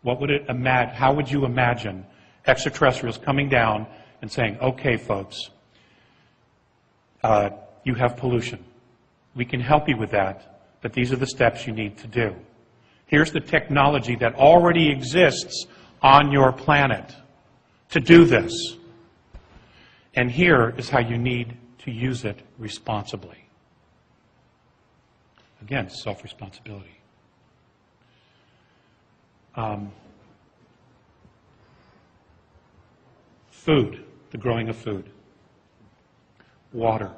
how would you imagine extraterrestrials coming down and saying, okay, folks, you have pollution. We can help you with that, but these are the steps you need to do. Here's the technology that already exists on your planet to do this. And here is how you need to use it responsibly. Again, self-responsibility. Food, the growing of food. Water.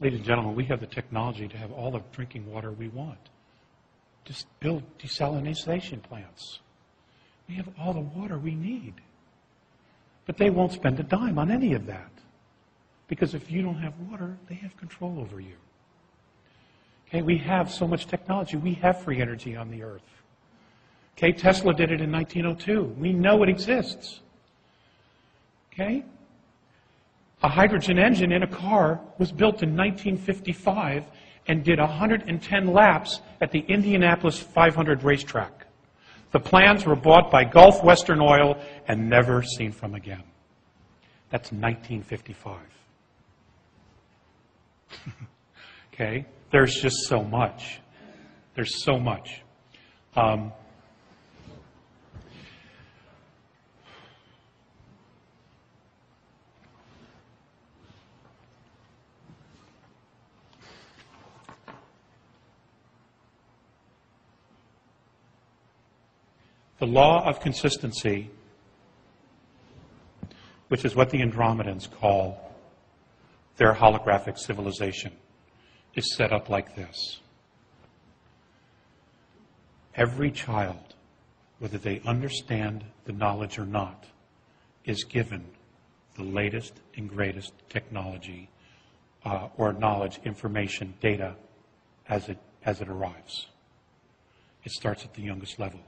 Ladies and gentlemen, we have the technology to have all the drinking water we want. Just build desalination plants. We have all the water we need. But they won't spend a dime on any of that. Because if you don't have water, they have control over you. Okay, we have so much technology. We have free energy on the earth. Okay, Tesla did it in 1902. We know it exists. Okay? A hydrogen engine in a car was built in 1955 and did 110 laps at the Indianapolis 500 racetrack. The plans were bought by Gulf Western Oil and never seen from again. That's 1955. Okay? There's just so much. There's so much. The law of consistency, which is what the Andromedans call their holographic civilization, is set up like this. Every child, whether they understand the knowledge or not, is given the latest and greatest technology or knowledge, information, data as it arrives. It starts at the youngest level.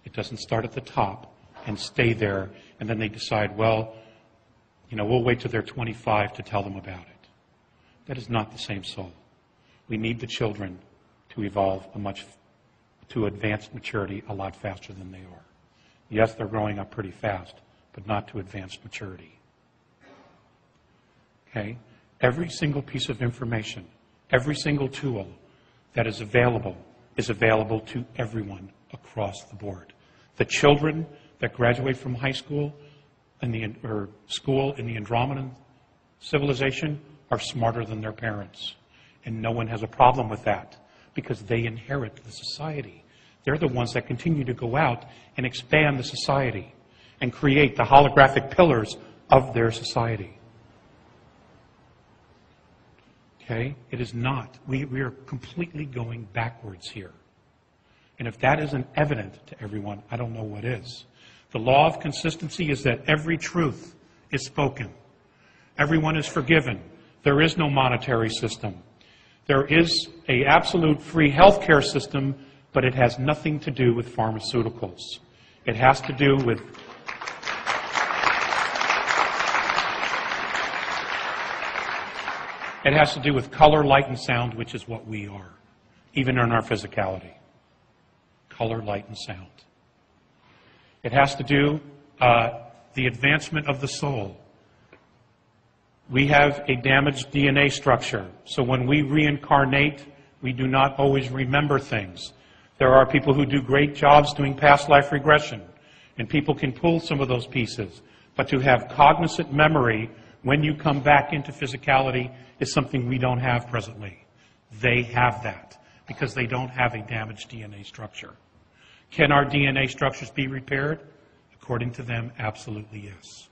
It doesn't start at the top and stay there, and then they decide, well, we'll wait till they're 25 to tell them about it. That is not the same soul. We need the children to evolve to advanced maturity a lot faster than they are. Yes, they're growing up pretty fast, but not to advanced maturity. Okay? Every single piece of information, every single tool that is available to everyone across the board. The children that graduate from high school or school in the Andromedan civilization are smarter than their parents. And no one has a problem with that because they inherit the society. They're the ones that continue to go out and expand the society and create the holographic pillars of their society. Okay? It is not. We are completely going backwards here. And if that isn't evident to everyone, I don't know what is. The law of consistency is that every truth is spoken. Everyone is forgiven. There is no monetary system. There is an absolute free healthcare system, but it has nothing to do with pharmaceuticals. It has to do with color, light, and sound, which is what we are, even in our physicality. Color, light, and sound. It has to do the advancement of the soul. We have a damaged DNA structure, so when we reincarnate, we do not always remember things. There are people who do great jobs doing past life regression, and people can pull some of those pieces. But to have cognizant memory when you come back into physicality is something we don't have presently. They have that because they don't have a damaged DNA structure. Can our DNA structures be repaired? According to them, absolutely yes.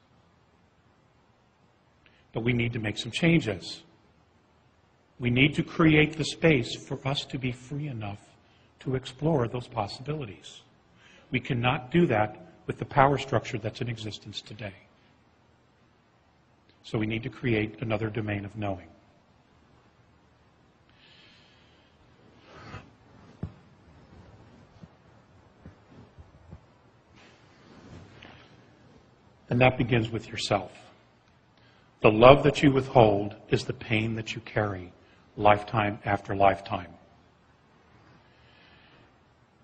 But we need to make some changes. We need to create the space for us to be free enough to explore those possibilities. We cannot do that with the power structure that's in existence today. So we need to create another domain of knowing. And that begins with yourself. The love that you withhold is the pain that you carry lifetime after lifetime.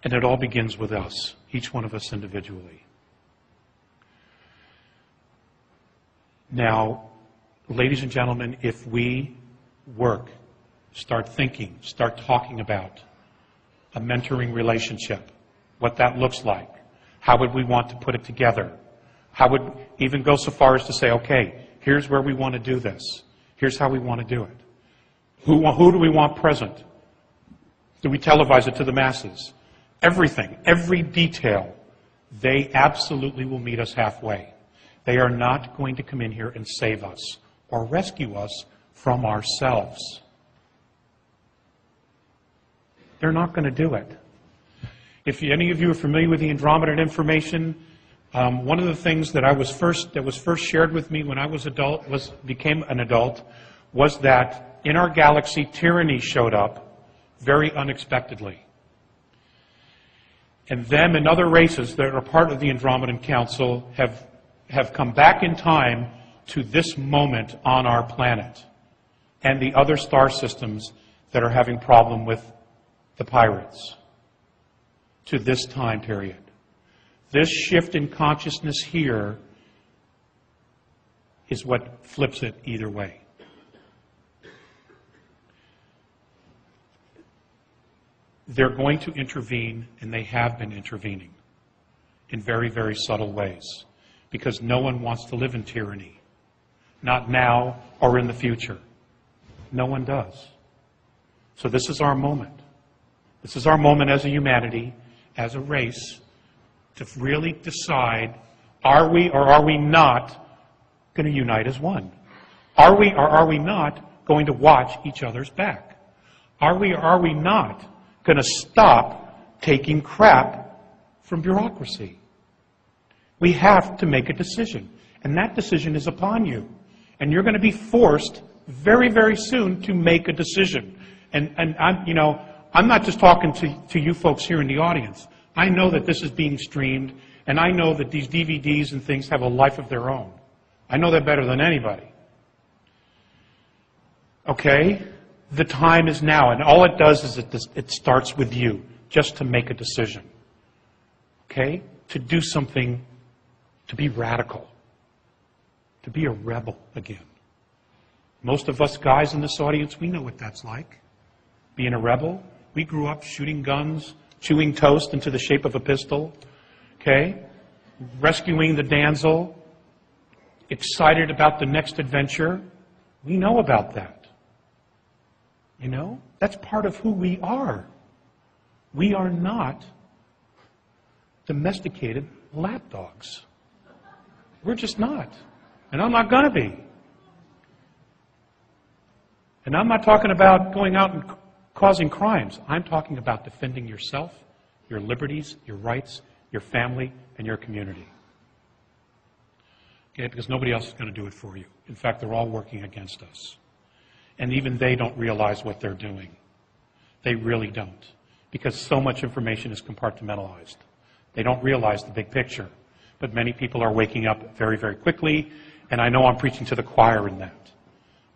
And it all begins with us. each one of us individually. Now, ladies and gentlemen, if we work, start thinking, start talking about a mentoring relationship, what that looks like, how would we want to put it together, how would even go so far as to say, okay, here's where we want to do this, here's how we want to do it. Who do we want present? Do we televise it to the masses? Everything, every detail, they absolutely will meet us halfway. They are not going to come in here and save us or rescue us from ourselves. They're not going to do it. If any of you are familiar with the Andromeda information, one of the things that was first shared with me when I became an adult was that in our galaxy, tyranny showed up very unexpectedly. And them and other races that are part of the Andromedan Council have come back in time to this moment on our planet and the other star systems that are having problem with the pirates to this time period. This shift in consciousness here is what flips it either way. They're going to intervene, and they have been intervening in very, very subtle ways, because no one wants to live in tyranny, not now or in the future. No one does. So this is our moment. This is our moment as a humanity, as a race, to really decide, are we or are we not going to unite as one? Are we or are we not going to watch each other's back? Are we or are we not going to stop taking crap from bureaucracy? We have to make a decision, and that decision is upon you. And you're going to be forced very, very soon to make a decision. And I'm not just talking to you folks here in the audience. I know that this is being streamed, and I know that these DVDs and things have a life of their own. I know that better than anybody. Okay? The time is now, and all it does is it starts with you, just to make a decision. Okay? To do something, to be radical, to be a rebel again. Most of us guys in this audience, we know what that's like. Being a rebel. We grew up shooting guns, chewing toast into the shape of a pistol, okay? Rescuing the damsel, excited about the next adventure. We know about that. You know? That's part of who we are. We are not domesticated lapdogs. We're just not. And I'm not going to be. And I'm not talking about going out and causing crimes. I'm talking about defending yourself, your liberties, your rights, your family, and your community. Okay, because nobody else is going to do it for you. In fact, they're all working against us. And even they don't realize what they're doing. They really don't. Because so much information is compartmentalized. They don't realize the big picture. But many people are waking up very, very quickly, and I know I'm preaching to the choir in that.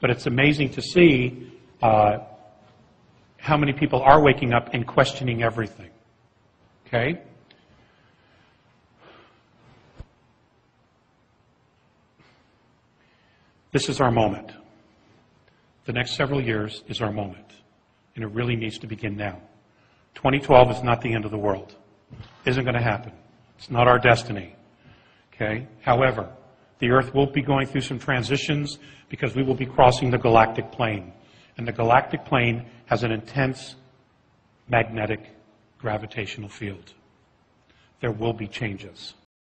But it's amazing to see how many people are waking up and questioning everything. Okay? This is our moment. The next several years is our moment. And it really needs to begin now. 2012 is not the end of the world. It isn't going to happen. It's not our destiny. Okay? However, the Earth will be going through some transitions because we will be crossing the galactic plane. And the galactic plane has an intense magnetic gravitational field. There will be changes.